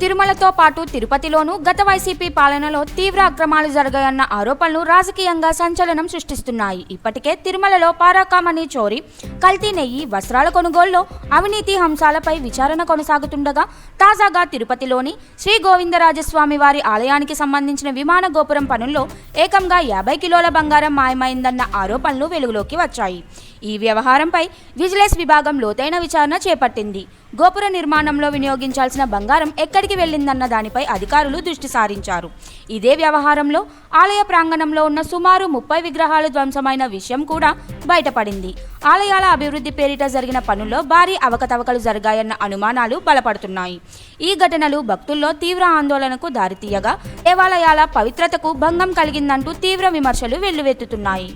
తిరుమలతో పాటు తిరుపతిలోనూ గత వైసీపీ పాలనలో తీవ్ర అక్రమాలు జరిగాయన్న ఆరోపణలు రాజకీయంగా సంచలనం సృష్టిస్తున్నాయి. ఇప్పటికే తిరుమలలో పారాకామణి చోరీ, కల్తీ నెయ్యి, వస్త్రాల కొనుగోలులో అవినీతి అంశాలపై విచారణ కొనసాగుతుండగా తాజాగా తిరుపతిలోని శ్రీ గోవిందరాజస్వామి వారి ఆలయానికి సంబంధించిన విమాన గోపురం పనుల్లో ఏకంగా 50 కిలోల బంగారం మాయమైందన్న ఆరోపణలు వెలుగులోకి వచ్చాయి. ఈ వ్యవహారంపై విజిలెన్స్ విభాగం లోతైన విచారణ చేపట్టింది. గోపుర నిర్మాణంలో వినియోగించాల్సిన బంగారం ఎక్కడికి వెళ్లిందన్న దానిపై అధికారులు దృష్టి సారించారు. ఇదే వ్యవహారంలో ఆలయ ప్రాంగణంలో ఉన్న సుమారు 30 విగ్రహాలు ధ్వంసమైన విషయం కూడా బయటపడింది. ఆలయాల అభివృద్ధి పేరిట జరిగిన పనుల్లో భారీ అవకతవకలు జరిగాయన్న అనుమానాలు బలపడుతున్నాయి. ఈ ఘటనలు భక్తుల్లో తీవ్ర ఆందోళనకు దారితీయగా దేవాలయాల పవిత్రతకు భంగం కలిగిందంటూ తీవ్ర విమర్శలు వెల్లువెత్తుతున్నాయి.